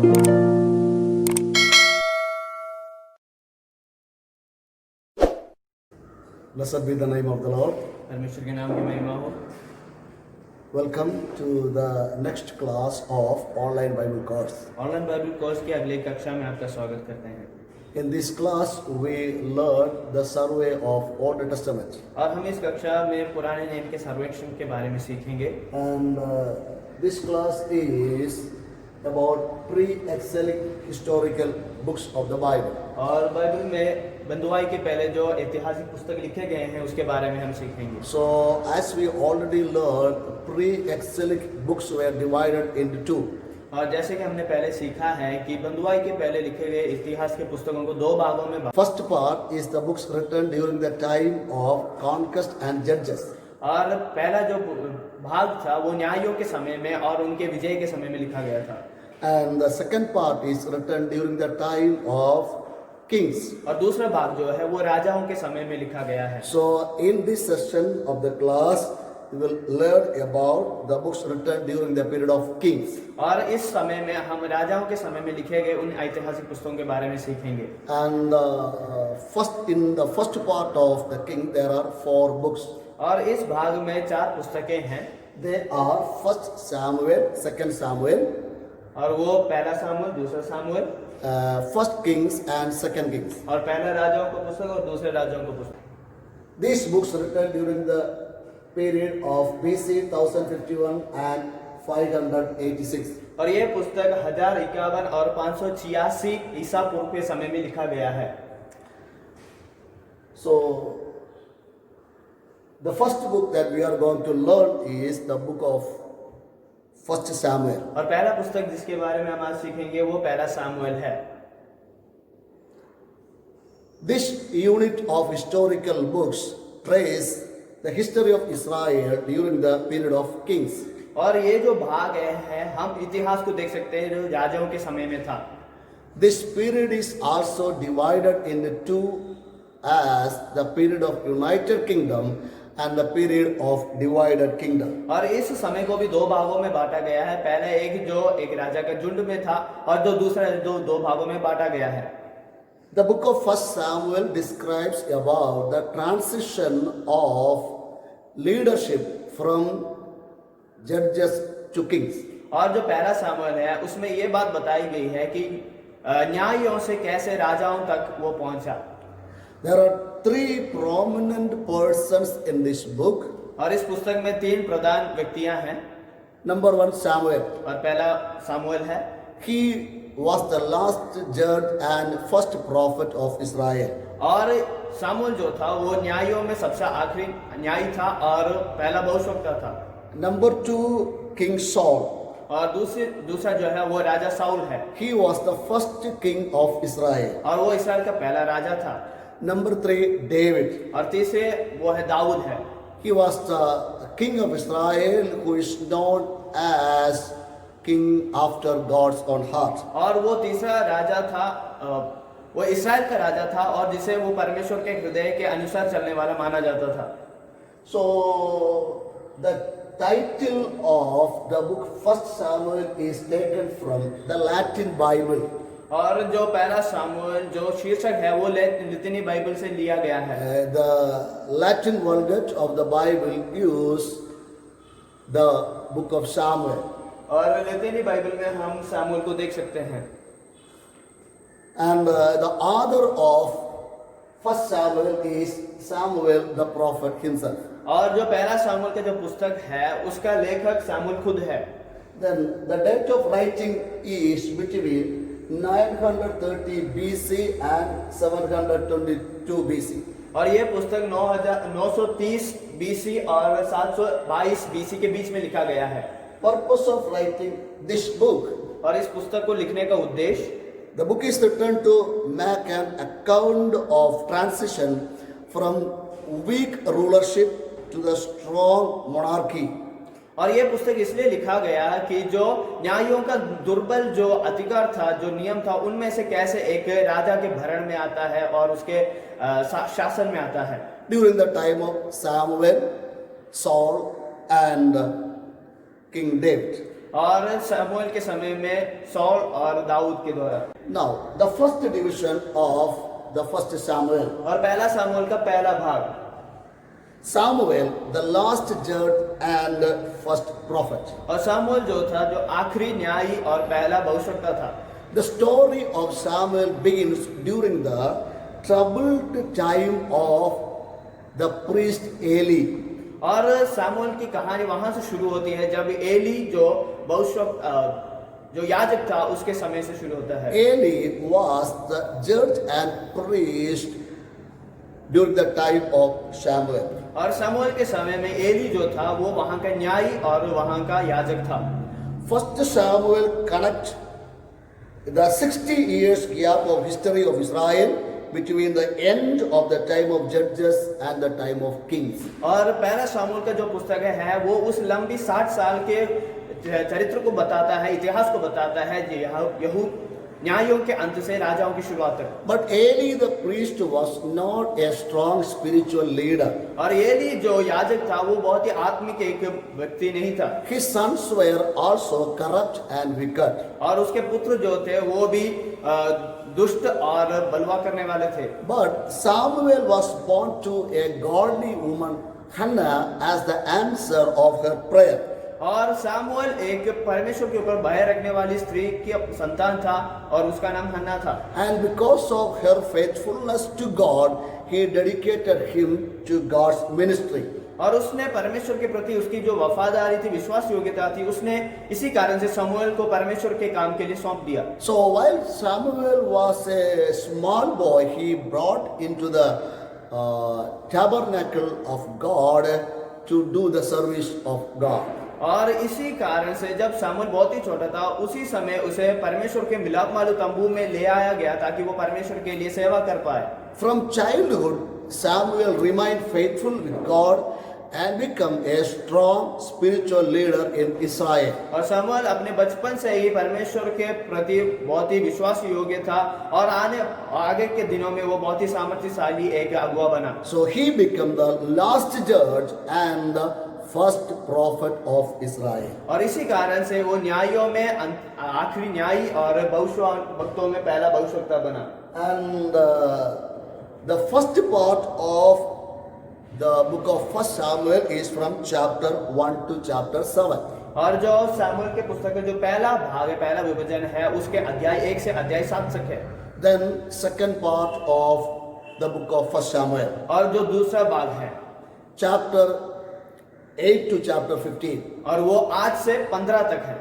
Blessed be the name of the Lord. परमेश्वर के नाम की महिमा हो। Welcome to the next class of online Bible course. Online Bible course की अगली कक्षा में आपका स्वागत करते हैं। In this class, we learn the survey of Old Testament, और हम इस कक्षा में पुराने नियम के सर्वेक्षण के बारे में सीखेंगे। and this class is about pre-exilic historical books of the Bible. और बाइबल में बंधुआई के पहले जो ऐतिहासिक पुस्तक लिखे गए हैं उसके बारे में हम सीखेंगे। So, as we already learned, pre-exilic books were divided into two. और जैसे कि हमने पहले सीखा है कि बंधुआई के पहले लिखे गए इतिहास के पुस्तकों को दो भागों में First part is the books written during the time of conquest and judges. और पहला जो भाग था वो न्यायों के समय में और उनके विजय के समय में लिखा गया था। And the second part is written during the time of kings. और दूसरा भाग जो है वो राजाओं के समय में लिखा गया है। So in this session of the class, we will learn about the books written during the period of kings. और इस समय में हम राजाओं के समय में लिखे गए उन ऐतिहासिक पुस्तकों के बारे में सीखेंगे। And in the first part of the king, there are 4 books. और इस भाग में 4 पुस्तकें हैं। They are First Samuel, Second Samuel, और वो पहला सामुएल, दूसरा Samuel, First Kings and Second Kings. और पहला राजाओं को पुस्तक और दूसरे राजाओं को पुस्तक। These books written during the period of BC 1051 and 586. और ये पुस्तक 1051 और 586 ईसा पूर्व के समय में लिखा गया है। So, the first book that we are going to learn is the book of First Samuel. और पहला पुस्तक जिसके बारे में हम आज सीखेंगे वो पहला सामुएल है। This unit of historical books trace the history of Israel during the period of kings. और ये जो भाग है हम इतिहास को देख सकते हैं जो राजाओं के समय में था। This period is also divided into two as the period of United Kingdom and the period of divided kingdom. और इस समय को भी दो भागों में बांटा गया है। पहले एक राजा का झुंड में था और दूसरा दो भागों में बांटा गया है। The book of First Samuel describes about the transition of leadership from judges to kings. और जो पहला सामुएल है उसमें ये बात बताई गई है कि न्यायियों से कैसे राजाओं तक वो पहुंचा। There are 3 prominent persons in this book. और इस पुस्तक में 3 प्रधान व्यक्तियां हैं। Number 1, Samuel. और पहला सामुएल है। He was the last judge and first prophet of Israel. और सामुएल जो था वो न्यायियों में सबसे आखिरी न्यायी था और पहला भविष्यवक्ता था। Number 2, King Saul. और दूसरा जो है वो राजा साउल है। He was the first king of Israel. और वो इस्राएल का पहला राजा था। Number 3, David. और तीसरे वो है दाऊद है। He was the king of Israel who is known as king after God's own heart. और वो तीसरा राजा था, वो इस्राएल का राजा था और जिसे वो परमेश्वर के हृदय के अनुसार चलने वाला माना जाता था। So the title of the book First Samuel is taken from the Latin Bible. और जो पहला सामुएल जो शीर्षक है वो लतीनी बाइबल से लिया गया है। The Latin Vulgate of the Bible use the book of Samuel. और लतीनी बाइबल में हम सामुएल को देख सकते हैं। And the author of First Samuel is Samuel the prophet himself. और जो पहला सामुएल का जो पुस्तक है उसका लेखक सामुएल खुद है। Then the date of writing is between 930 BC and 722 BC. और ये पुस्तक 930 BC और 722 BC के बीच में लिखा गया है। Purpose of writing this book. और इस पुस्तक को लिखने का उद्देश्य The book is written to make an account of transition from weak rulership to the strong monarchy. और ये पुस्तक इसलिए लिखा गया कि जो न्यायों का दुर्बल जो अधिकार था, जो नियम था, उनमें से कैसे एक राजा के भरण में आता है और उसके शासन में आता है। During the time of Samuel, Saul and King David. और शमूएल के समय में सौल और दाऊद के द्वारा। Now, the first division of the first Samuel. और पहला शमूएल का पहला भाग, Samuel, the last judge and first prophet. और शमूएल जो था जो आखिरी न्यायी और पहला भविष्यवक्ता था। The story of Samuel begins during the troubled time of the priest Eli. और शमूएल की कहानी वहां से शुरू होती है जब एली जो जो याजक था उसके समय से शुरू होता है। Eli was the judge and priest during the time of Samuel. और शमूएल के समय में एली जो था वो वहां का न्यायी और वहां का याजक था। First Samuel connects the 60 years gap of history of Israel between the end of the time of judges and the time of kings. और पहला शमूएल का जो पुस्तक है वो उस लंबी 60 साल के चरित्र को बताता है, इतिहास को बताता है यहूद न्यायों के अंत से राजाओं की शुरुआत तक। But Eli the priest was not a strong spiritual leader. और एली जो याजक था वो बहुत ही आत्मिक एक व्यक्ति नहीं था। His sons were also corrupt and wicked. और उसके पुत्र जो थे वो भी दुष्ट और बलवा करने वाले थे। But Samuel was born to a godly woman, Hannah, as the answer of her prayer. और सामुएल एक परमेश्वर के ऊपर भय रखने वाली स्त्री की संतान था और उसका नाम हन्ना था। And because of her faithfulness to God, he dedicated him to God's ministry. और उसने परमेश्वर के प्रति उसकी जो वफादारी थी, विश्वास योग्यता थी, उसने इसी कारण से शमूएल को परमेश्वर के काम के लिए सौंप दिया। So while Samuel was a small boy, he brought into the tabernacle of God to do the service of God. और इसी कारण से जब शमूएल बहुत ही छोटा था उसी समय उसे परमेश्वर के मिलाप वाले तंबू में ले आया गया ताकि वो परमेश्वर के लिए सेवा कर पाए। From childhood, Samuel remained faithful with God and become a strong spiritual leader in Israel. और शमूएल अपने बचपन से ही परमेश्वर के प्रति बहुत ही विश्वास योग्य था और आगे के दिनों में वो बहुत ही सामर्थ्यशाली एक अगुवा बना। So he became the last judge and the first prophet of Israel. और इसी कारण से वो न्यायियों में आखिरी न्यायी और भविष्यवक्ताओं में पहला भविष्यवक्ता बना। And the first part of the book of First Samuel is from chapter 1 to chapter 7. और जो शमूएल के पुस्तक का जो पहला भाग है, पहला विभाजन है, उसके अध्याय 1 से अध्याय 7 तक है। Then second part of the book of First Samuel, और जो दूसरा भाग है chapter 8 to chapter 15. और वो 8 से 15 तक है।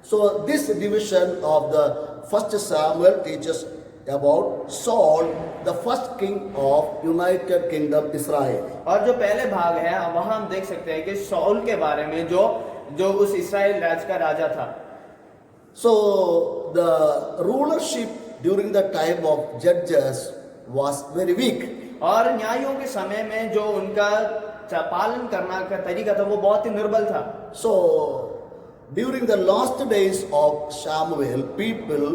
So this division of the First Samuel teaches about Saul, the first king of United Kingdom Israel. और जो पहले भाग है वहां हम देख सकते हैं कि शाऊल के बारे में जो उस इस्राएल राज का राजा था। So the rulership during the time of judges was very weak. और न्यायों के समय में जो उनका पालन करना का तरीका था वो बहुत ही निर्बल था। So during the last days of Samuel, people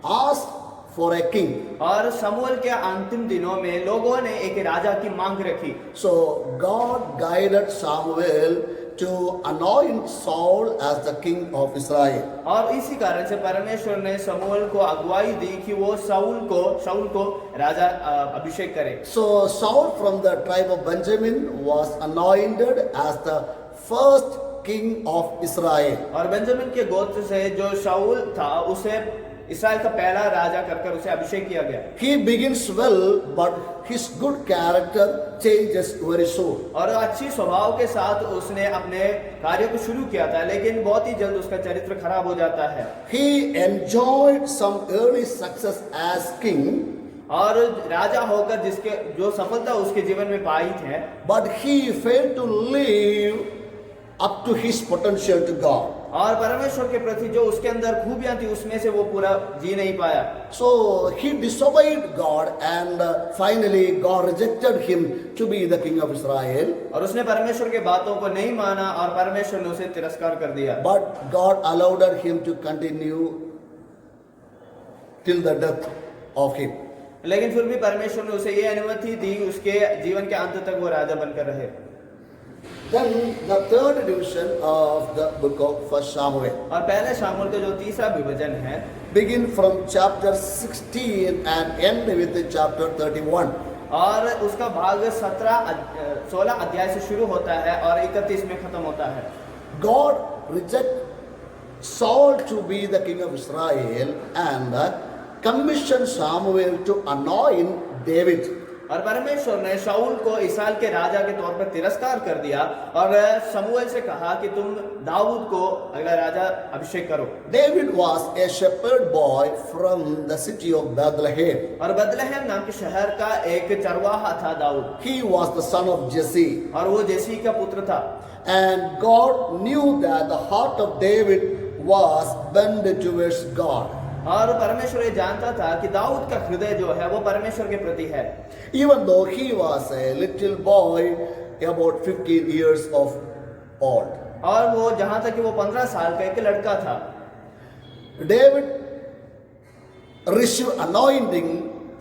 asked for a king. और शमूएल के अंतिम दिनों में लोगों ने एक राजा की मांग रखी। So God guided Samuel to anoint Saul as the king of Israel. और इसी कारण से परमेश्वर ने शमूएल को अगुवाई दी कि वो शाऊल को राजा अभिषेक करे। So Saul from the tribe of Benjamin was anointed as the first king of Israel. और बेंजामिन के गोत्र से जो शाऊल था उसे इस्राएल का पहला राजा कर उसे अभिषेक किया गया। He begins well, but his good character changes very soon. और अच्छी स्वभाव के साथ उसने अपने कार्य को शुरू किया था, लेकिन बहुत ही जल्द उसका चरित्र खराब हो जाता है। He enjoyed some early success as king, और राजा होकर जिसके जो सफलता उसके जीवन में पाई थे, but he failed to live up to his potential to God. और परमेश्वर के प्रति जो उसके अंदर खूबियां थी उसमें से वो पूरा जी नहीं पाया। So he disobeyed God and finally God rejected him to be the king of Israel. और उसने परमेश्वर के बातों को नहीं माना और परमेश्वर ने उसे तिरस्कार कर दिया। But God allowed him to continue till the death of him. लेकिन फिर भी परमेश्वर ने उसे ये अनुमति दी उसके जीवन के अंत तक वो राजा बनकर रहे। Then the third division of the book of First Samuel और पहले शामुएल का जो तीसरा विभाजन है begin from chapter 16 and end with chapter 31. और उसका भाग 16 अध्याय से शुरू होता है और 31 में खत्म होता है। God rejected Saul to be the king of Israel and commissioned Samuel to anoint David. और परमेश्वर ने शाऊल को इस्राएल के राजा के तौर पर तिरस्कार कर दिया और शमूएल से कहा कि तुम दाऊद को अगला राजा अभिषेक करो। David was a shepherd boy from the city of Bethlehem. और बदलहम नाम के शहर का एक चरवाहा था Dawood. He was the son of Jesse. और वो जेसी का पुत्र था। And God knew that the heart of David was bent towards God. और परमेश्वर ये जानता था कि दाऊद का हृदय जो है वो परमेश्वर के प्रति है। Even though he was a little boy about 15 years of old. और वो जहां तक कि वो 15 साल का एक लड़का था। David received anointing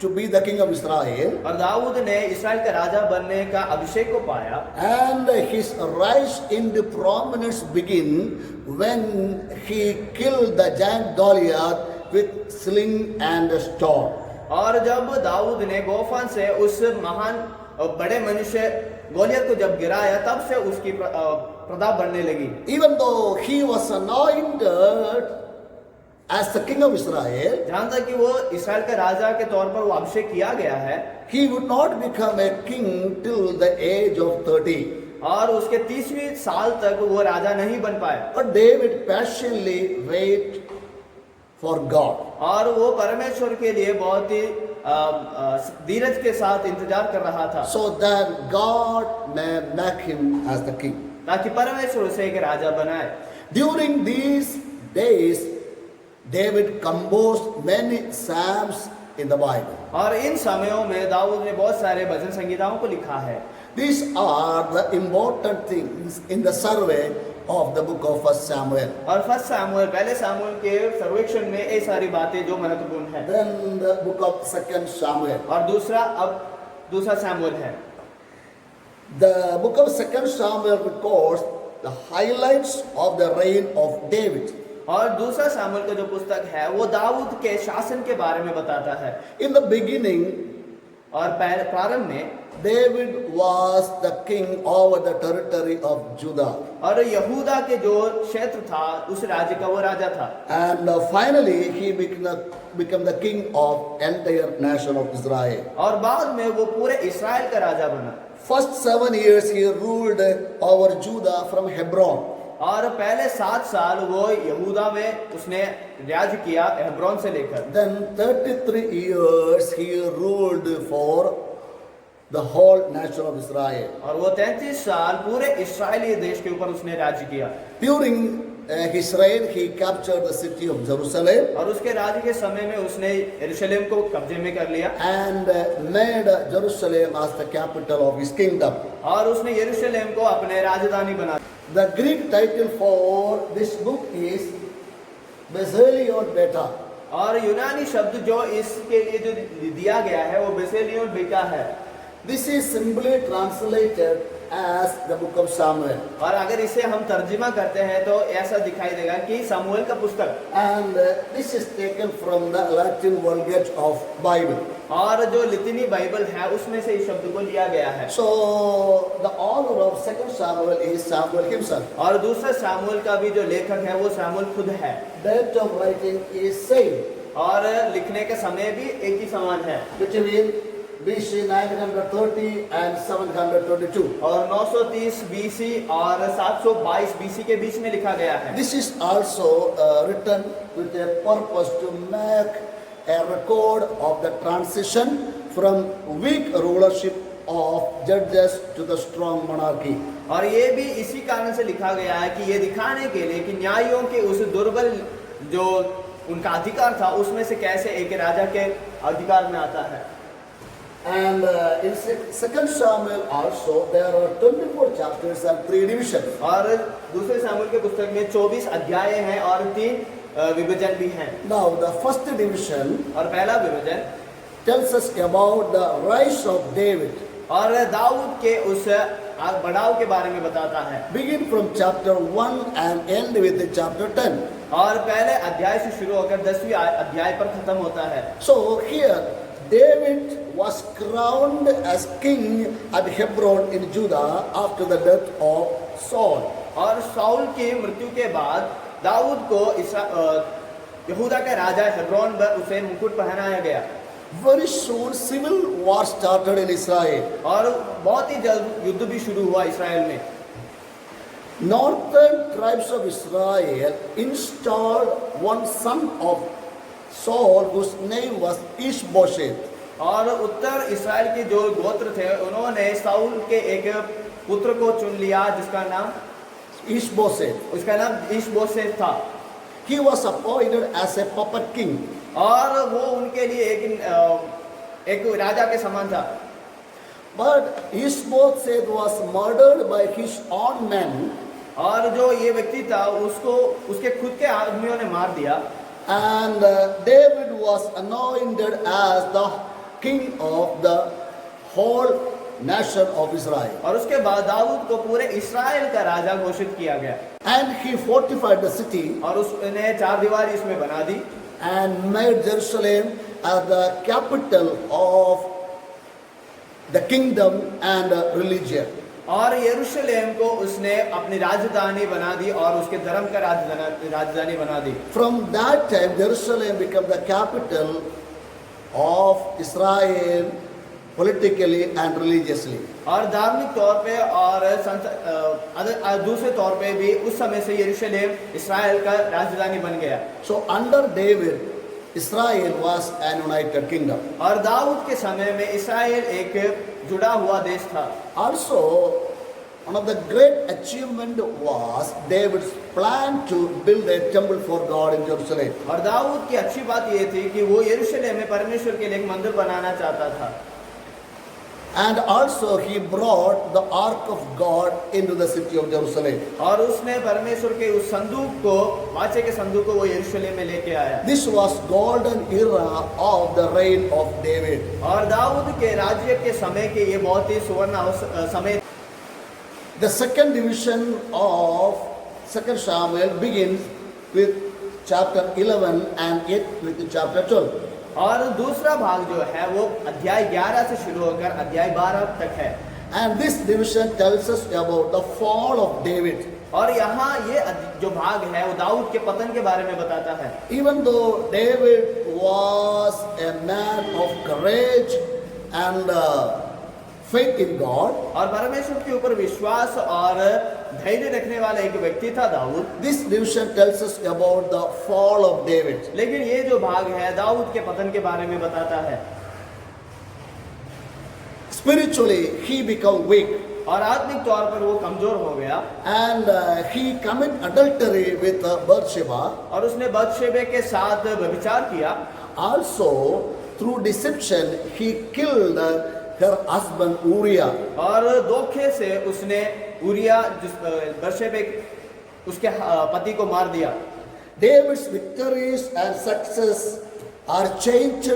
to be the king of Israel. और दाऊद ने इस्राएल का राजा बनने का अभिषेक को पाया। And his rise into prominence began when he killed the giant Goliath with sling and stone. और जब दाऊद ने गोफन से उस महान और बड़े मनुष्य गोलियत को जब गिराया तब से उसकी प्रताप बढ़ने लगी। Even though he was anointed as the king of Israel, जहाँ तक कि वो इस्राएल के राजा के तौर पर वो अभिषेक किया गया है, he would not become a king till the age of 30. और उसके 30वीं साल तक वो राजा नहीं बन पाया। But David patiently waited for God. और वो परमेश्वर के लिए बहुत ही धीरज के साथ इंतजार कर रहा था, So that God may make him as the king. ताकि परमेश्वर उसे एक राजा बनाए। During these days, David composed many psalms in the Bible. और इन समयों में दाऊद ने बहुत सारे भजन संगीताओं को लिखा है। These are the important things in the survey of the book of First Samuel. और फर्स्ट सामुएल पहले सामुएल के सर्वेक्षण में ये सारी बातें जो महत्वपूर्ण है। Then the book of Second Samuel. और दूसरा सामुएल है। The book of Second Samuel records the highlights of the reign of David. और दूसरा सामुएल का जो पुस्तक है वो दाऊद के शासन के बारे में बताता है। In the beginning, और प्रारंभ में David was the king over the territory of Judah. और यहूदा के जो क्षेत्र था उस राज्य का वो राजा था। And finally he became the king of entire nation of Israel. और बाद में वो पूरे इस्राएल का राजा बना। First 7 years he ruled over Judah from Hebron. और पहले 7 साल वो यहूदा में उसने राज किया हेब्रोन से लेकर। Then 33 years he ruled for the whole nation of Israel. और वो 33 साल पूरे इस्राएली देश के ऊपर उसने राज्य किया। During his reign he captured the city of Jerusalem और उसके राज्य के समय में उसने यरूशलेम को कब्जे में कर लिया and made Jerusalem as the capital of his kingdom. और उसने यरूशलेम को अपने राजधानी बना। The Greek title for this book is Basilion Beta. और यूनानी शब्द जो इसके लिए जो दिया गया है वो बेसेलियोन बेटा है। This is simply translated as the book of Samuel. और अगर इसे हम तर्जुमा करते हैं तो ऐसा दिखाई देगा कि सामुएल का पुस्तक। And this is taken from the Latin Vulgate of Bible. और जो लितिनी बाइबल है उसमें से इस शब्द को लिया गया है। So the author of Second Samuel is Samuel himself. और दूसरा सामुएल का भी जो लेखक है वो सामुएल खुद है। Date of writing is same. और लिखने का समय भी एक ही समान है। Between BC 930 and 722. और 930 BC और 722 BC के बीच में लिखा गया है। This is also written with a purpose to make a record of the transition from weak rulership of judges to the strong monarchy. और ये भी इसी कारण से लिखा गया है कि ये दिखाने के लिए कि न्यायियों के उस दुर्बल जो उनका अधिकार था उसमें से कैसे एक राजा के अधिकार में आता है। And in Second Samuel also there are 24 chapters and 3 divisions. और दूसरे सामुएल के पुस्तक में 24 अध्याय हैं और 3 विभाजन भी हैं। Now the first division और पहला विभाजन tells us about the rise of David. और दाऊद के उस बढ़ाव के बारे में बताता है। Begin from chapter 1 and end with the chapter 10. और पहले अध्याय से शुरू होकर 10वीं अध्याय पर खत्म होता है। So here David was crowned as king at Hebron in Judah after the death of Saul. और साउल की मृत्यु के बाद दाऊद को यहूदा के राजा हेब्रोन पर उसे मुकुट पहनाया गया। Very soon civil war started in Israel. और बहुत ही जल्द युद्ध भी शुरू हुआ इसराइल में। Northern tribes of Israel installed one son of Saul whose name was Ishbosheth. और उत्तर इसराइल के जो गोत्र थे उन्होंने साउल के एक पुत्र को चुन लिया जिसका नाम Ishbosheth. उसका नाम ईशबोशेत था। He was appointed as a puppet king. और वो उनके लिए एक राजा के समान था। But Ishbosheth was murdered by his own men. और जो ये व्यक्ति था उसको उसके खुद के आदमियों ने मार दिया। And David was anointed as the king of the whole nation of Israel. और उसके बाद दाऊद को पूरे इस्राएल का राजा घोषित किया गया। And he fortified the city और उसने चार दीवारी इसमें बना दी and made Jerusalem as the capital of the kingdom and religion. और यरूशलेम को उसने अपनी राजधानी बना दी और उसके धर्म का राजधानी बना दी। From that time Jerusalem became the capital of Israel politically and religiously. और धार्मिक तौर पे और दूसरे तौर पे भी उस समय से यरूशलेम इस्राएल का राजधानी बन गया। So under David Israel was an united kingdom. और दाऊद के समय में इस्राएल एक जुड़ा हुआ देश था। Also, one of the great achievement was David's plan to build a temple for God in Jerusalem. और दाऊद की अच्छी बात ये थी कि वो यरूशलेम में परमेश्वर के लिए एक मंदिर बनाना चाहता था। And also he brought the ark of God into the city of Jerusalem. और उसने परमेश्वर के उस संदूक को वाचे के संदूक को वो यरूशलेम में लेके आया। This was golden era of the reign of David. और दाऊद के राज्य के समय के ये बहुत ही सुवर्ण समय। The second division of 2 Samuel begins with chapter 11 and yet with chapter 12. और दूसरा भाग जो है वो अध्याय 11 से शुरू होकर अध्याय 12 तक है। And this division tells us about the fall of David. और यहाँ ये जो भाग है वो दाऊद के पतन के बारे में बताता है। Even though David was a man of courage and faith in God, और परमेश्वर के ऊपर विश्वास और धैर्य रखने वाला एक व्यक्ति था Dawood. this division tells us about the fall of David. लेकिन ये जो भाग है दाऊद के पतन के बारे में बताता है। Spiritually he became weak और आत्मिक तौर पर वो कमजोर हो गया and he committed adultery with Bathsheba. और उसने बतशेबे के साथ व्यभिचार किया। Also through deception he killed her husband Uriah. और धोखे से उसने उरिया बतशेबे उसके पति को मार दिया। David's victories and success are changed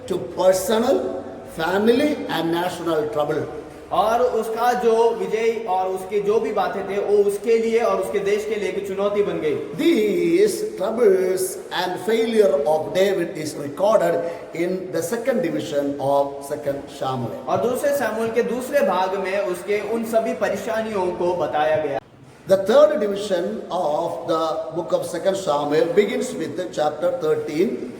to personal, family and national trouble. और उसका जो विजय और उसके जो भी बातें थे वो उसके लिए और उसके देश के लिए एक चुनौती बन गई। These troubles and failure of David is recorded in the second division of 2 Samuel. और दूसरे शमूएल के दूसरे भाग में उसके उन सभी परेशानियों को बताया गया। The third division of the book of 2 Samuel begins with chapter 13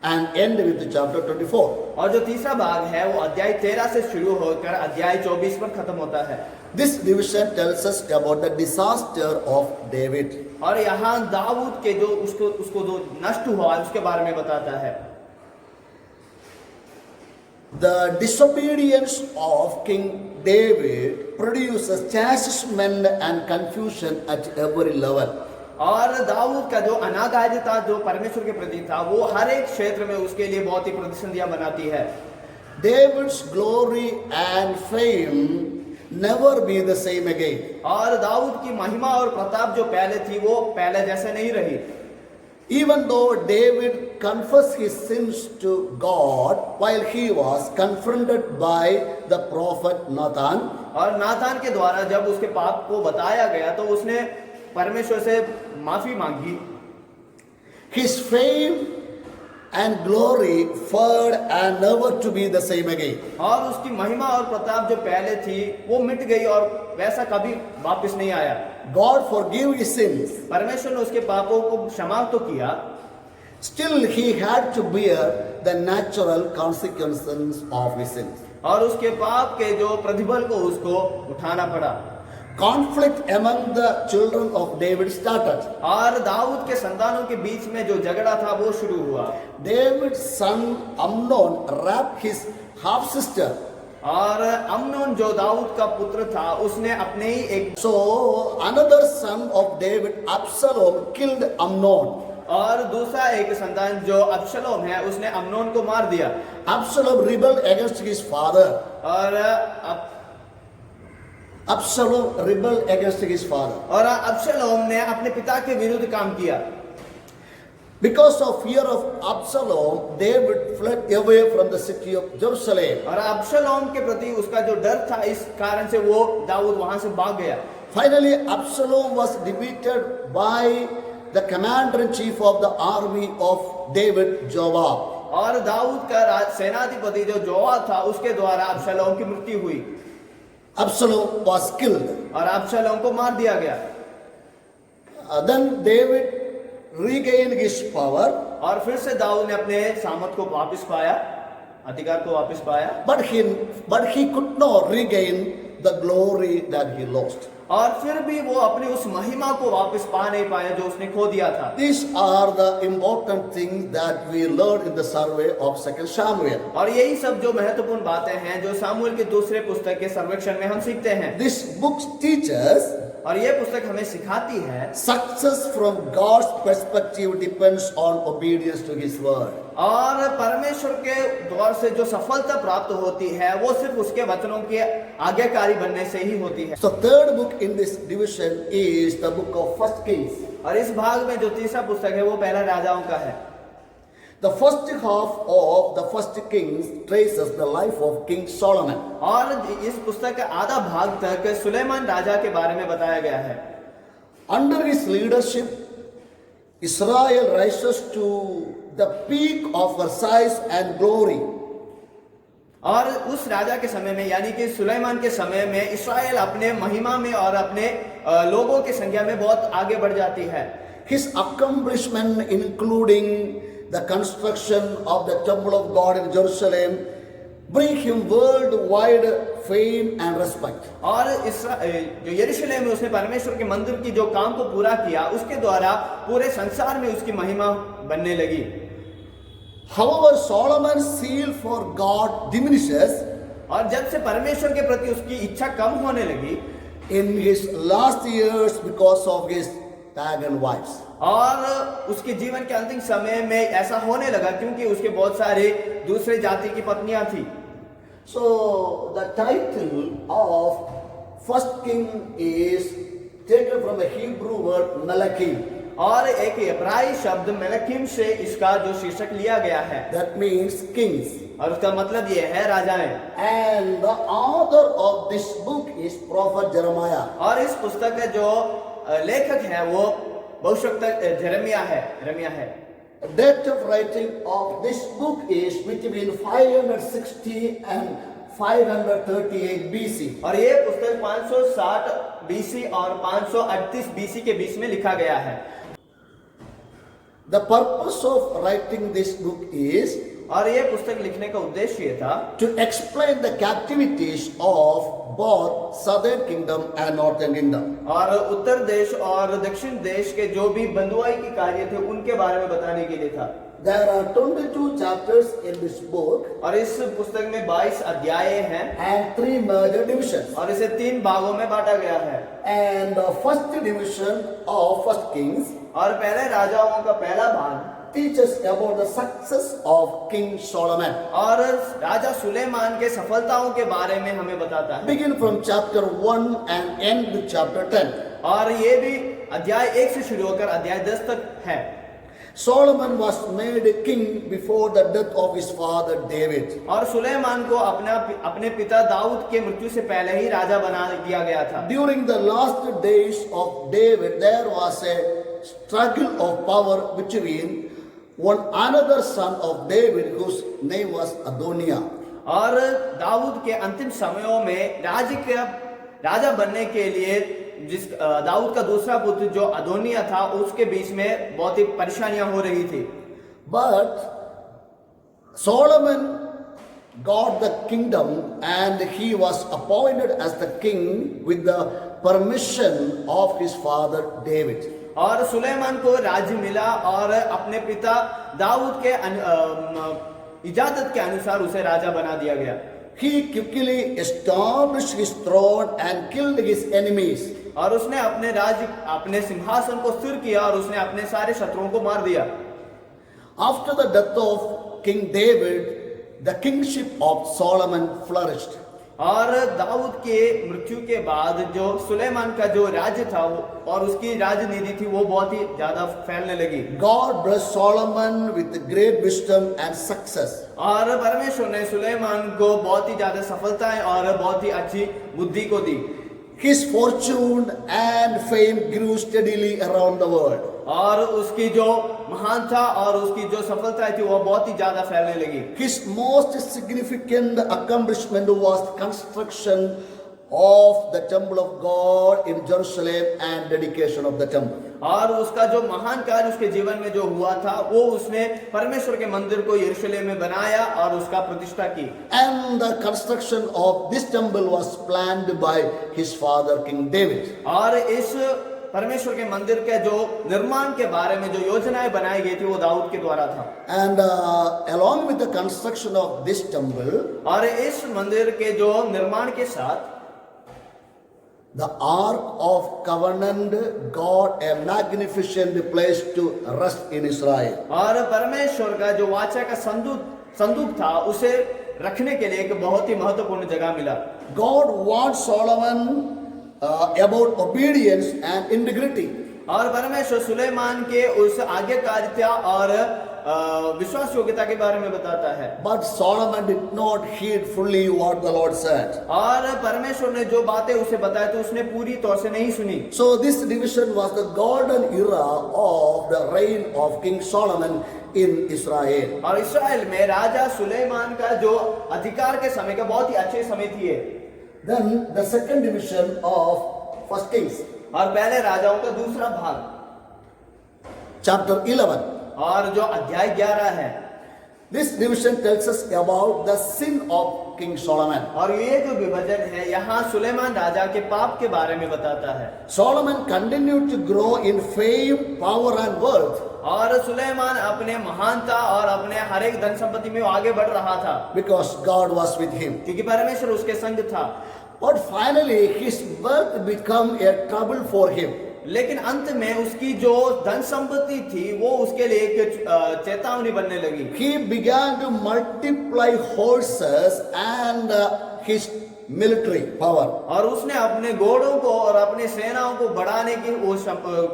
and end with chapter 24. और जो तीसरा भाग है वो अध्याय 13 से शुरू होकर अध्याय 24 पर खत्म होता है। This division tells us about the disaster of David. और यहाँ दाऊद के जो उसको जो नष्ट हुआ उसके बारे में बताता है। The disobedience of King David produces chastisement and confusion at every level. और दाऊद का जो अनागारिता जो परमेश्वर के प्रति था वो हर एक क्षेत्र में उसके लिए बहुत ही प्रतिसंधियां बनाती है। David's glory and fame never be the same again. और दाऊद की महिमा और प्रताप जो पहले थी वो पहले जैसे नहीं रही। Even though David confessed his sins to God while he was confronted by the prophet Nathan, और नातान के द्वारा जब उसके पाप को बताया गया तो उसने परमेश्वर से माफी मांगी। His fame and glory faded and never to be the same again. और उसकी महिमा और प्रताप जो पहले थी वो मिट गई और वैसा कभी वापस नहीं आया। God forgave his sins. परमेश्वर ने उसके पापों को क्षमा तो किया, Still he had to bear the natural consequences of his sins. और उसके पाप के जो प्रतिफल को उसको उठाना पड़ा। Conflict among the children of David started. और दाऊद के संतानों के बीच में जो झगड़ा था वो शुरू हुआ। David's son Amnon raped his half sister. और अम्नोन जो दाऊद का पुत्र था उसने अपने ही एक So another son of David, Absalom, killed Amnon. और दूसरा एक संतान जो अबशलोम है उसने अम्नोन को मार दिया। Absalom rebelled against his father. और Absalom rebelled against his father. और अबशलोम ने अपने पिता के विरुद्ध काम किया। Because of fear of Absalom, David fled away from the city of Jerusalem. और अबशलोम के प्रति उसका जो डर था इस कारण से वो दाऊद वहां से भाग गया। Finally, Absalom was defeated by the commander-in-chief of the army of David, Joab. और दाऊद का सेनाधिपति जो जोआब था उसके द्वारा अबशलोम की मृत्यु हुई Absalom was killed. और अबशलोम को मार दिया गया। Then David regained his power, और फिर से दाऊद ने अपने सामर्थ को वापस पाया, अधिकार को वापस पाया, but he could not regain the glory that he lost. और फिर भी वो अपनी उस महिमा को वापस पा नहीं पाया जो उसने खो दिया था। These are the important things that we learned in the survey of 2 Samuel. और यही सब जो महत्वपूर्ण बातें हैं जो सामुएल के दूसरे पुस्तक के सर्वेक्षण में हम सीखते हैं। This book teaches और ये पुस्तक हमें सिखाती है success from God's perspective depends on obedience to His word. और परमेश्वर के द्वार से जो सफलता प्राप्त होती है वो सिर्फ उसके वचनों के आज्ञाकारी बनने से ही होती है। So third book in this division is the book of 1 Kings. और इस भाग में जो तीसरा पुस्तक है वो पहला राजाओं का है। The first half of the 1 Kings traces the life of King Solomon. और इस पुस्तक का आधा भाग तक सुलेमान राजा के बारे में बताया गया है। Under his leadership, Israel rises to the peak of her size and glory. और उस राजा के समय में यानी कि सुलेमान के समय में इस्राएल अपने महिमा में और अपने लोगों की संख्या में बहुत आगे बढ़ जाती है। His accomplishment, including the construction of the temple of God in Jerusalem, bring him worldwide fame and respect. और जो यरूशलेम में उसने परमेश्वर के मंदिर की जो काम को पूरा किया उसके द्वारा पूरे संसार में उसकी महिमा बनने लगी। However, Solomon's zeal for God diminishes और जब से परमेश्वर के प्रति उसकी इच्छा कम होने लगी in his last years because of his pagan wives. और उसके जीवन के अंतिम समय में ऐसा होने लगा क्योंकि उसके बहुत सारे दूसरे जाति की पत्नियां थी। So the title of 1 King is taken from the Hebrew word Melachim. और एक इब्रानी शब्द मेलकीम से इसका जो शीर्षक लिया गया है That means kings. और उसका मतलब ये है राजाएं। And the author of this book is Prophet Jeremiah. और इस पुस्तक का जो लेखक है वो भविष्यवक्ता यिर्मयाह है। The date of writing of this book is between 560 and 538 BC. और ये पुस्तक 560 BC और 538 BC के बीच में लिखा गया है। The purpose of writing this book is और ये पुस्तक लिखने का उद्देश्य ये था to explain the captivities of both southern kingdom and northern kingdom. और उत्तर देश और दक्षिण देश के जो भी बंधुआई के कार्य थे उनके बारे में बताने के लिए था। There are 22 chapters in this book और इस पुस्तक में 22 अध्याय हैं and 3 major divisions. और इसे 3 भागों में बांटा गया है। And the first division of 1 Kings और पहले राजाओं का पहला भाग teaches about the success of King Solomon. और राजा सुलेमान के सफलताओं के बारे में हमें बताता है। Begin from chapter 1 and end with chapter 10. और ये भी अध्याय 1 से शुरू होकर अध्याय 10 तक है। Solomon was made a king before the death of his father David. और सुलेमान को अपने पिता दाऊद के मृत्यु से पहले ही राजा बना दिया गया था। During the last days of David, there was a struggle of power between one another son of David whose name was Adoniah. और दाऊद के अंतिम समयों में राजा बनने के लिए दाऊद का दूसरा पुत्र जो अदोनिया था उसके बीच में बहुत ही परेशानियां हो रही थी। But Solomon got the kingdom and he was appointed as the king with the permission of his father David. और सुलेमान को राज्य मिला और अपने पिता दाऊद के इजाजत के अनुसार उसे राजा बना दिया गया। He quickly established his throne and killed his enemies. और उसने अपने सिंहासन को स्थिर किया और उसने अपने सारे शत्रुओं को मार दिया। After the death of King David, the kingship of Solomon flourished. और दाऊद के मृत्यु के बाद जो सुलेमान का जो राज्य था और उसकी राजनीति थी वो बहुत ही ज्यादा फैलने लगी। God blessed Solomon with great wisdom and success. और परमेश्वर ने सुलेमान को बहुत ही ज्यादा सफलताएं और बहुत ही अच्छी बुद्धि को दी। His fortune and fame grew steadily around the world. और उसकी जो महानता और उसकी जो सफलताएं थी वो बहुत ही ज्यादा फैलने लगी। His most significant accomplishment was construction of the temple of God in Jerusalem and dedication of the temple. और उसका जो महान कार्य उसके जीवन में जो हुआ था वो उसने परमेश्वर के मंदिर को यरूशलेम में बनाया और उसका प्रतिष्ठा की। And the construction of this temple was planned by his father King David. और इस परमेश्वर के मंदिर के जो निर्माण के बारे में जो योजनाएं बनाई गई थी वो दाऊद के द्वारा था। And along with the construction of this temple, और इस मंदिर के जो निर्माण के साथ the Ark of Covenant got a magnificent place to rest in Israel. और परमेश्वर का जो वाचा का संदूक था उसे रखने के लिए एक बहुत ही महत्वपूर्ण जगह मिला। God warned Solomon about obedience and integrity. और परमेश्वर सुलेमान के उस आज्ञाकारिता और विश्वास योग्यता के बारे में बताता है। But Solomon did not heed fully what the Lord said. और परमेश्वर ने जो बातें उसे बताई तो उसने पूरी तौर से नहीं सुनी। So this division was the golden era of the reign of King Solomon in Israel. और इस्राएल में राजा सुलेमान का जो अधिकार के समय का बहुत ही अच्छे समय थी। Then the second division of First Kings, और पहले राजाओं का दूसरा भाग chapter 11. और जो अध्याय 11 है, This division tells us about the sin of King Solomon. और ये जो विभाजन है यहाँ सुलेमान राजा के पाप के बारे में बताता है। Solomon continued to grow in fame, power and wealth और सुलेमान अपने महानता और अपने हर एक धन संपत्ति में आगे बढ़ रहा था because God was with him. क्योंकि परमेश्वर उसके संग था। But finally his wealth became a trouble for him. लेकिन अंत में उसकी जो धन संपत्ति थी वो उसके लिए एक चेतावनी बनने लगी। He began to multiply horses and his military power. और उसने अपने घोड़ों को और अपने सेनाओं को बढ़ाने की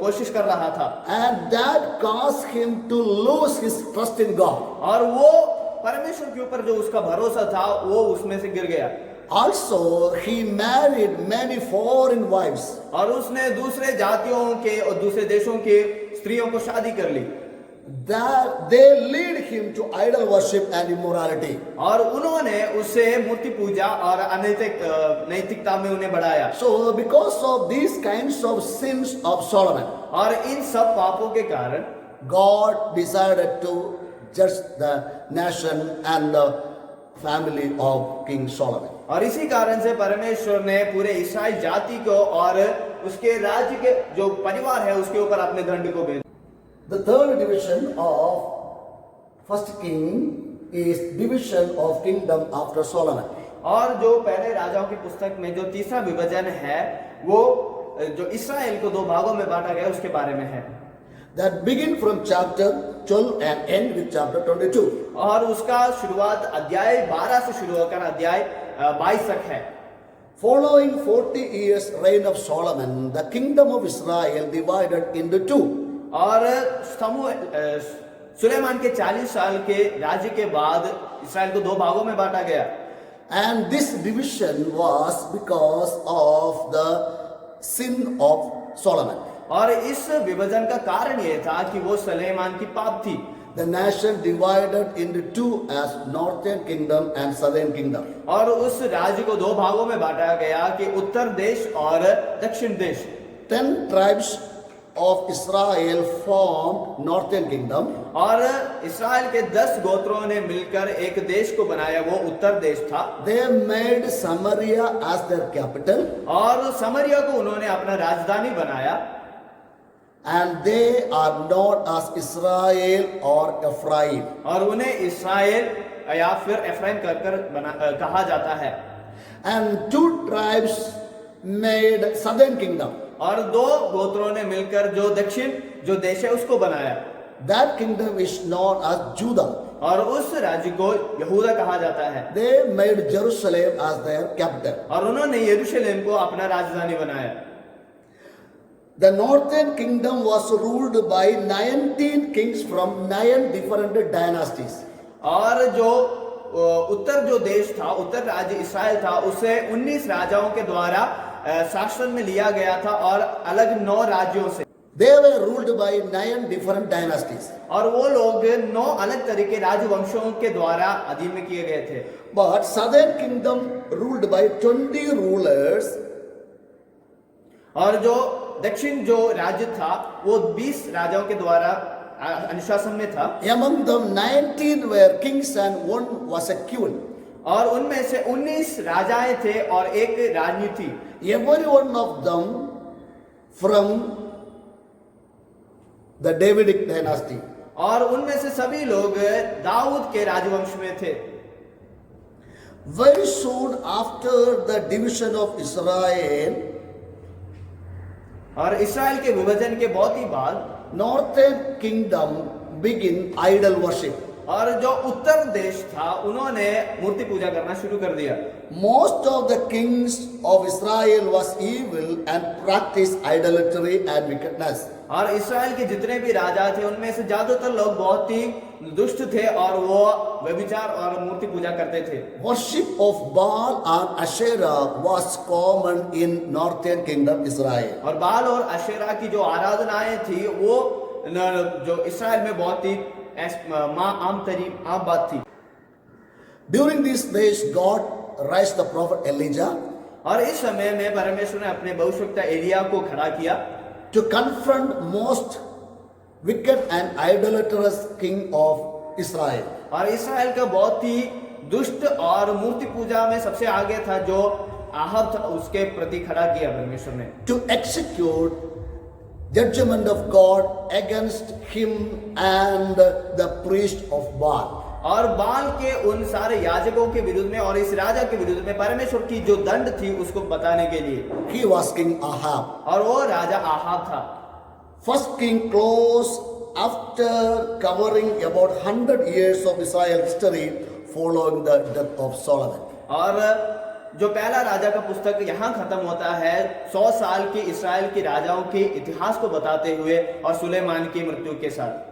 कोशिश कर रहा था। And that caused him to lose his trust in God. और वो परमेश्वर के ऊपर जो उसका भरोसा था वो उसमें से गिर गया। Also he married many foreign wives. और उसने दूसरे जातियों के और दूसरे देशों के स्त्रियों को शादी कर ली। That they lead him to idol worship and immorality. और उन्होंने उसे मूर्ति पूजा और नैतिकता में उन्हें बढ़ाया। So because of these kinds of sins of Solomon, और इन सब पापों के कारण God decided to judge the nation and the family of King Solomon. और इसी कारण से परमेश्वर ने पूरे इस्राएल जाति को और उसके राज्य के जो परिवार है उसके ऊपर अपने दंड को भेजा। The third division of First King is division of kingdom after Solomon. और जो पहले राजाओं की पुस्तक में जो तीसरा विभाजन है वो जो इस्राएल को दो भागों में बांटा गया उसके बारे में है। That begin from chapter 12 and end with chapter 22. और उसका शुरुआत अध्याय 12 से शुरू होकर अध्याय 22 तक है। Following 40 years reign of Solomon, the kingdom of Israel divided into two. और सुलेमान के 40 साल के राज्य के बाद इसराइल को 2 भागों में बांटा गया। And this division was because of the sin of Solomon. और इस विभाजन का कारण यह था कि वो सुलेमान की पाप थी। The nation divided into two as northern kingdom and southern kingdom. और उस राज्य को 2 भागों में बांटा गया कि उत्तर देश और दक्षिण देश। 10 tribes of Israel formed northern kingdom. और इस्राएल के 10 गोत्रों ने मिलकर एक देश को बनाया, वो उत्तर देश था। They made Samaria as their capital. और समरिया को उन्होंने अपना राजधानी बनाया। And they are known as Israel or Ephraim. और उन्हें इस्राएल या फिर एफ्राइम कहा जाता है। And 2 tribes made southern kingdom. और 2 गोत्रों ने मिलकर जो देश है उसको बनाया। That kingdom is known as Judah. और उस राज्य को यहूदा कहा जाता है। They made Jerusalem as their capital. और उन्होंने यरूशलेम को अपना राजधानी बनाया। The northern kingdom was ruled by 19 kings from 9 different dynasties. और जो उत्तर जो देश था, उत्तर राज्य इस्राएल था, उसे 19 राजाओं के द्वारा शासन में लिया गया था और अलग 9 राज्यों से। They were ruled by 9 different dynasties. और वो लोग 9 अलग तरह के राजवंशों के द्वारा अधीन में किए गए थे। But southern kingdom ruled by 20 rulers. और जो दक्षिण जो राज्य था वो 20 राजाओं के द्वारा अनुशासन में था। Among them 19 were kings and 1 was a queen. और उनमें से 19 राजाएं थे और एक रानी थी। Every one of them from the Davidic dynasty. और उनमें से सभी लोग दाऊद के राजवंश में थे। Very soon after the division of Israel, और इस्राएल के विभाजन के बहुत ही बाद northern kingdom begin idol worship. और जो उत्तर देश था उन्होंने मूर्ति पूजा करना शुरू कर दिया। Most of the kings of Israel was evil and practiced idolatry and wickedness. और इस्राएल के जितने भी राजा थे उनमें से ज्यादातर लोग बहुत ही दुष्ट थे और वो व्यभिचार और मूर्ति पूजा करते थे। Worship of Baal and Asherah was common in northern kingdom Israel. और बाल और अशेरा की जो आराधनाएं थी वो जो इस्राएल में बहुत ही आम बात थी। During these days God raised the prophet Elijah और इस समय में परमेश्वर ने अपने भविष्यवक्ता एलिया को खड़ा किया to confront most wicked and idolatrous king of Israel. और इस्राएल का बहुत ही दुष्ट और मूर्ति पूजा में सबसे आगे था जो आहब था, उसके प्रति खड़ा किया परमेश्वर ने To execute judgment of God against him and the priest of Baal. और बाल के उन सारे याजकों के विरुद्ध में और इस राजा के विरुद्ध में परमेश्वर की जो दंड थी उसको बताने के लिए। He was King Ahab. और वो राजा आहाब था। First king close after covering about 100 years of Israel history following the death of Solomon. और जो पहला राजा का पुस्तक यहाँ खत्म होता है 100 साल के इस्राएल के राजाओं के इतिहास को बताते हुए और सुलेमान की मृत्यु के साथ।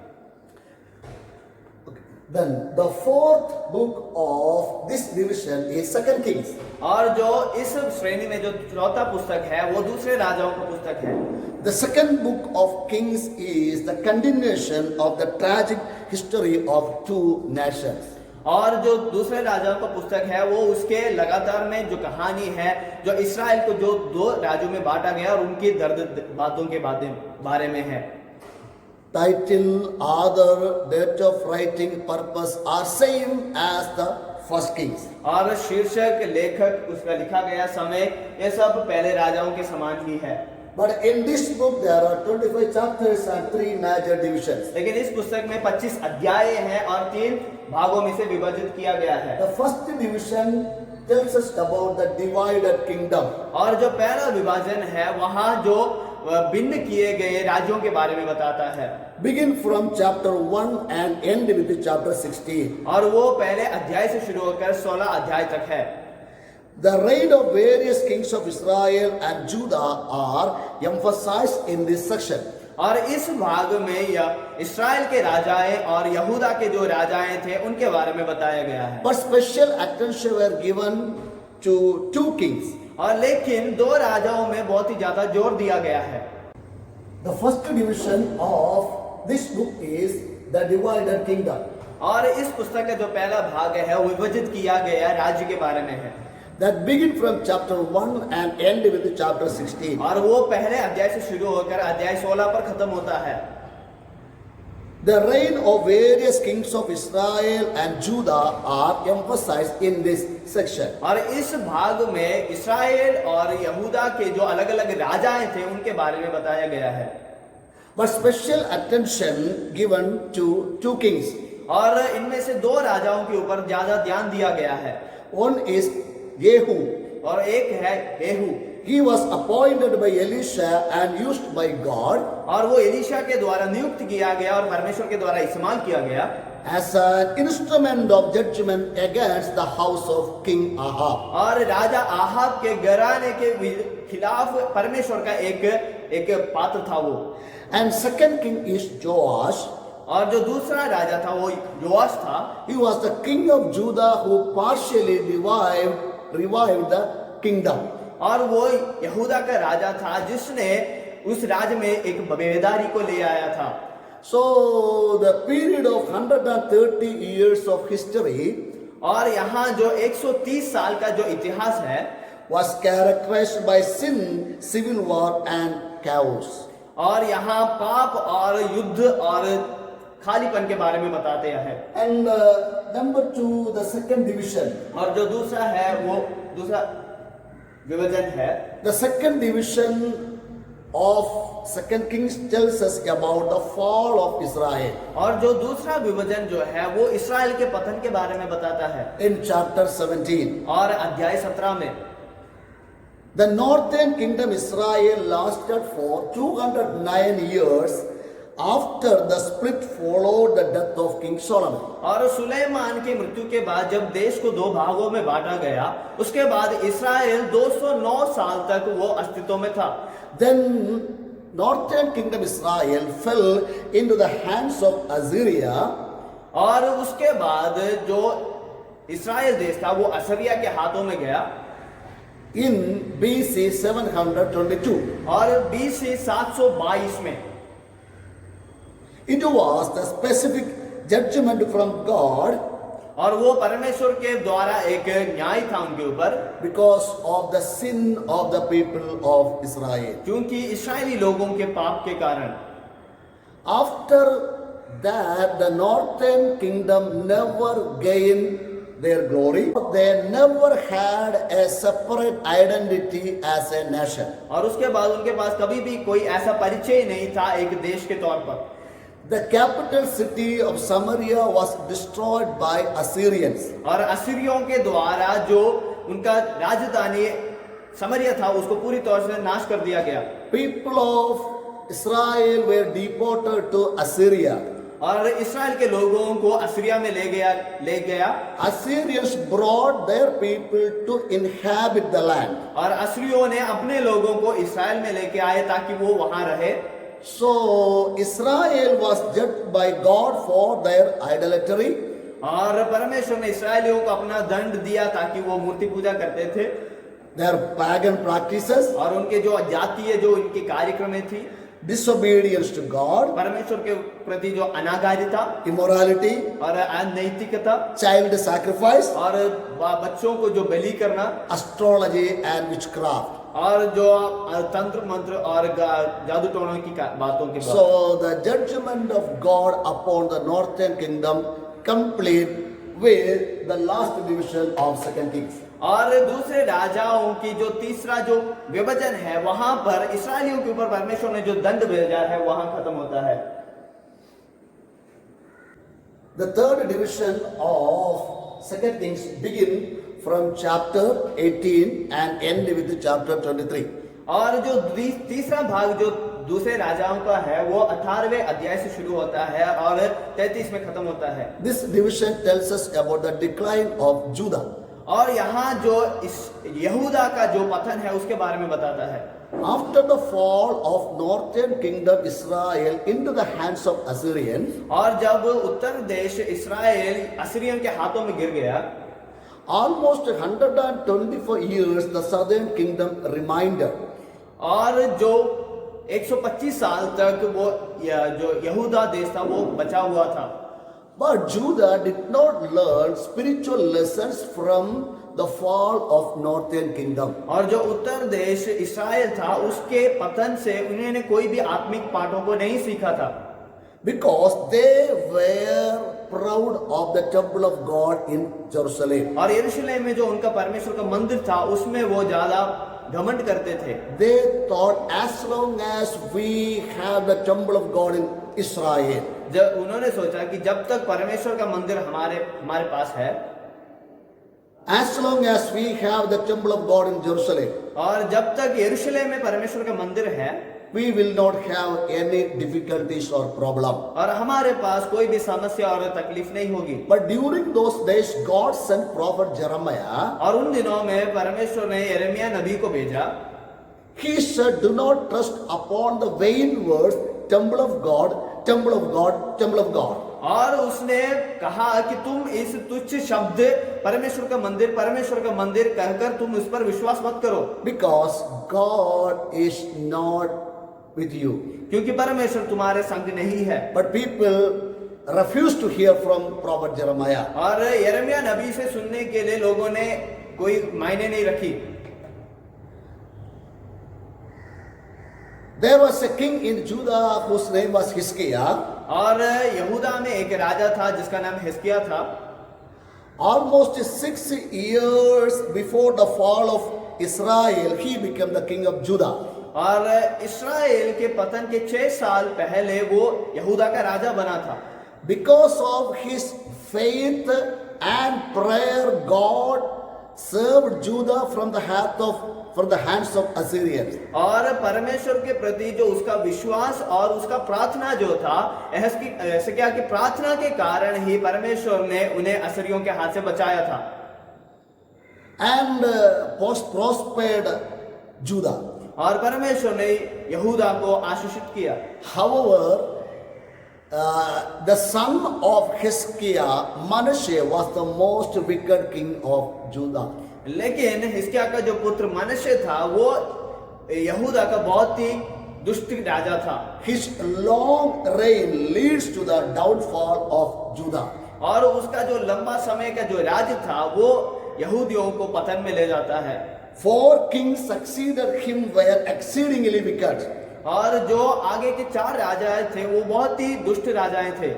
Then the 4th book of this division is 2 Kings. और जो इस श्रेणी में जो चौथा पुस्तक है वो दूसरे राजाओं का पुस्तक है। The 2nd book of Kings is the continuation of the tragic history of 2 nations. और जो दूसरे राजाओं का पुस्तक है वो उसके लगातार में जो कहानी है जो इस्राएल को जो 2 राज्यों में बांटा गया और उनकी दर्द बातों के बारे में है। Title, author, date of writing, purpose are same as the first Kings. और शीर्षक, लेखक, उसका लिखा गया समय, ये सब पहले राजाओं के समान ही है। But in this book there are 25 chapters and 3 major divisions. लेकिन इस पुस्तक में 25 अध्याय हैं और 3 भागों में से विभाजित किया गया है। The first division tells us about the divided kingdom. और जो पहला विभाजन है वहाँ जो भिन्न किए गए राज्यों के बारे में बताता है। Begin from chapter 1 and end with chapter 16. और वो पहले अध्याय से शुरू होकर 16 अध्याय तक है। The reign of various kings of Israel and Judah are emphasized in this section. और इस भाग में इस्राएल के राजाएं और यहूदा के जो राजाएं थे उनके बारे में बताया गया है। But special attention were given to two kings. और लेकिन दो राजाओं में बहुत ही ज्यादा जोर दिया गया है। The first division of this book is the divided kingdom. और इस पुस्तक का जो पहला भाग है वो विभाजित किया गया राज्य के बारे में है। That begin from chapter 1 and end with chapter 16. और वो पहले अध्याय से शुरू होकर अध्याय 16 पर खत्म होता है। The reign of various kings of Israel and Judah are emphasized in this section. और इस भाग में इस्राएल और यहूदा के जो अलग अलग राजाएं थे उनके बारे में बताया गया है। But special attention given to two kings. और इनमें से दो राजाओं के ऊपर ज्यादा ध्यान दिया गया है। One is Jehu. और एक है येहू। He was appointed by Elisha and used by God और वो एलीशा के द्वारा नियुक्त किया गया और परमेश्वर के द्वारा इस्तेमाल किया गया as an instrument of judgment against the house of King Ahab. और राजा आहाब के घराने के खिलाफ परमेश्वर का एक पात्र था वो। And second king is Joash. और जो दूसरा राजा था वो योआश था। He was the king of Judah who partially revived the kingdom. और वो यहूदा का राजा था जिसने उस राज्य में एक बेदारी को ले आया था। So the period of 130 years of history और यहाँ जो 130 साल का जो इतिहास है was characterized by sin, civil war and chaos. और यहाँ पाप और युद्ध और खालीपन के बारे में बताते हैं। And number 2, the second division. और जो दूसरा है वो दूसरा विभाजन है। The second division of Second Kings tells us about the fall of Israel. और जो दूसरा विभाजन जो है वो इस्राएल के पतन के बारे में बताता है। In chapter 17. और अध्याय 17 में The northern kingdom Israel lasted for 209 years after the split followed the death of King Solomon. और सुलेमान की मृत्यु के बाद जब देश को दो भागों में बांटा गया उसके बाद इस्राएल 209 साल तक वो अस्तित्व में था। Then northern kingdom Israel fell into the hands of Assyria. और उसके बाद जो इस्राएल देश था वो असीरिया के हाथों में गया In BC 722. और BC 722 में It was the specific judgment from God और वो परमेश्वर के द्वारा एक न्याय था उनके ऊपर because of the sin of the people of Israel. क्योंकि इस्राएली लोगों के पाप के कारण। After that, the northern kingdom never gained their glory. They never had a separate identity as a nation. और उसके बाद उनके पास कभी भी कोई ऐसा परिचय नहीं था एक देश के तौर पर। The capital city of Samaria was destroyed by Assyrians. और असीरियों के द्वारा जो उनका राजधानी समरिया था उसको पूरी तौर से नाश कर दिया गया। People of Israel were deported to Assyria. और इस्राएल के लोगों को असीरिया में ले गया। Assyrians brought their people to inhabit the land. और असीरियों ने अपने लोगों को इस्राएल में लेके आए ताकि वो वहां रहे। So Israel was judged by God for their idolatry. और परमेश्वर ने इस्राएलियों को अपना दंड दिया ताकि वो मूर्ति पूजा करते थे। Their pagan practices, और उनके जो जातीय जो इनकी कार्यक्रमें थी, disobedience to God, परमेश्वर के प्रति जो अनागारिता, immorality, और अनैतिकता, child sacrifice, और बच्चों को जो बलि करना, astrology and witchcraft. और जो तंत्र मंत्र और जादू टोनों की बातों के बाद। So the judgment of God upon the northern kingdom complete with the last division of Second Kings. और दूसरे राजाओं की जो तीसरा जो विभाजन है वहां पर इस्राएलियों के ऊपर परमेश्वर ने जो दंड भेजा है वहां खत्म होता है। The third division of Second Kings begin from chapter 18 and end with chapter 23. और जो तीसरा भाग जो दूसरे राजाओं का है वो 18वें अध्याय से शुरू होता है और 33 में खत्म होता है। This division tells us about the decline of Judah. और यहाँ जो इस यहूदा का जो पतन है उसके बारे में बताता है। After the fall of northern kingdom Israel into the hands of Assyrians, और जब उत्तर देश इसराइल असीरियन के हाथों में गिर गया, almost 124 years the southern kingdom remained. और जो 125 साल तक वो जो यहूदा देश था वो बचा हुआ था। But Judah did not learn spiritual lessons from the fall of northern kingdom. और जो उत्तर देश इसराइल था उसके पतन से उन्होंने कोई भी आत्मिक पाठों को नहीं सीखा था, Because they were proud of the temple of God in Jerusalem. और यरूशलेम में जो उनका परमेश्वर का मंदिर था उसमें वो ज्यादा घमंड करते थे। They thought as long as we have the temple of God in Israel, जब उन्होंने सोचा कि जब तक परमेश्वर का मंदिर हमारे पास है, as long as we have the temple of God in Jerusalem, और जब तक यरूशलेम में परमेश्वर का मंदिर है, we will not have any difficulties or problem. और हमारे पास कोई भी समस्या और तकलीफ नहीं होगी। But during those days, God sent prophet Jeremiah. और उन दिनों में परमेश्वर ने यिर्मयाह नबी को भेजा। He said, do not trust upon the vain words, temple of God, temple of God, temple of God. और उसने कहा कि तुम इस तुच्छ शब्द परमेश्वर का मंदिर कहकर तुम उस पर विश्वास मत करो, Because God is not with you. क्योंकि परमेश्वर तुम्हारे संग नहीं है। But people refused to hear from prophet Jeremiah. और यिर्मयाह नबी से सुनने के लिए लोगों ने कोई मायने नहीं रखी। There was a king in Judah whose name was Hiskiah. और यहूदा में एक राजा था जिसका नाम हिजकिय्याह था। Almost 6 years before the fall of Israel, he became the king of Judah. और इस्राएल के पतन के 6 साल पहले वो यहूदा का राजा बना था। Because of his faith and prayer, God served Judah from the hands of Assyrians. और परमेश्वर के प्रति जो उसका विश्वास और उसका प्रार्थना जो था, हिजकिय्याह की प्रार्थना के कारण ही परमेश्वर ने उन्हें असीरियों के हाथ से बचाया था। And prospered Judah. और परमेश्वर ने यहूदा को आशीषित किया। However, the son of Hiskiah, Manasseh, was the most wicked king of Judah. लेकिन हिजकिय्याह का जो पुत्र मनश्शे था वो यहूदा का बहुत ही दुष्ट राजा था। His long reign leads to the downfall of Judah. और उसका जो लंबा समय का जो राज्य था वो यहूदियों को पतन में ले जाता है। 4 kings succeeded him were exceedingly wicked. और जो आगे के 4 राजाएं थे वो बहुत ही दुष्ट राजाएं थे।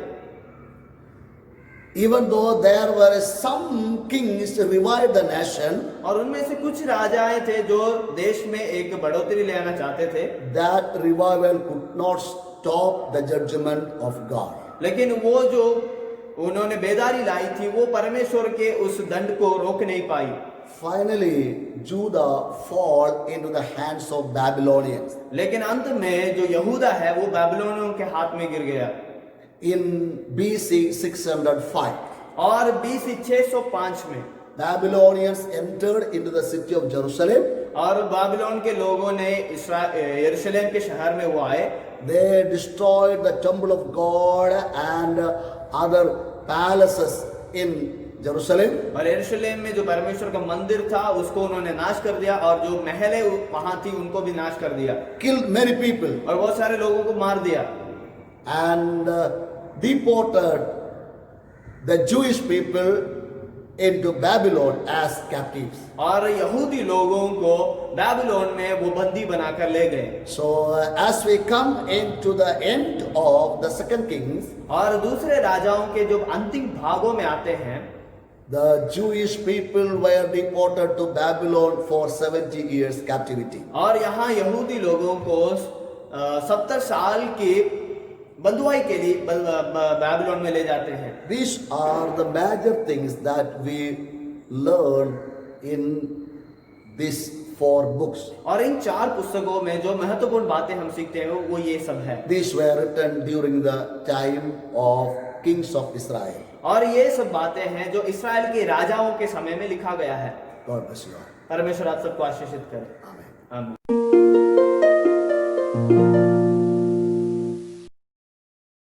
Even though there were some kings revived the nation, और उनमें से कुछ राजाएं थे जो देश में एक बढ़ोतरी ले आना चाहते थे, that revival could not stop the judgment of God. लेकिन वो जो उन्होंने बेदारी लाई थी वो परमेश्वर के उस दंड को रोक नहीं पाई। Finally, Judah fall into the hands of Babylonians. लेकिन अंत में जो यहूदा है वो बाबिलोनियों के हाथ में गिर गया। In BC 605, और BC 605 में Babylonians entered into the city of Jerusalem. और बाबिलोन के लोगों ने यरूशलेम के शहर में वो आए। They destroyed the temple of God and other palaces in Jerusalem. और यरूशलेम में जो परमेश्वर का मंदिर था उसको उन्होंने नाश कर दिया और जो महलें वहां थी उनको भी नाश कर दिया। Killed many people और बहुत सारे लोगों को मार दिया। and deported the Jewish people into Babylon as captives. और यहूदी लोगों को बाबिलोन में वो बंदी बनाकर ले गए। So as we come into the end of the second Kings, और दूसरे राजाओं के जो अंतिम भागों में आते हैं, the Jewish people were deported to Babylon for 70 years captivity. और यहाँ यहूदी लोगों को 70 साल की बंधुआई के लिए बाबिलोन में ले जाते हैं। These are the major things that we learn in these 4 books. और इन 4 पुस्तकों में जो महत्वपूर्ण बातें हम सीखते हैं वो ये सब है। These were written during the time of kings of Israel. और ये सब बातें हैं जो इस्राएल के राजाओं के समय में लिखा गया है। God bless you all. परमेश्वर आप सबको आशीषित करे। Amen. आमीन।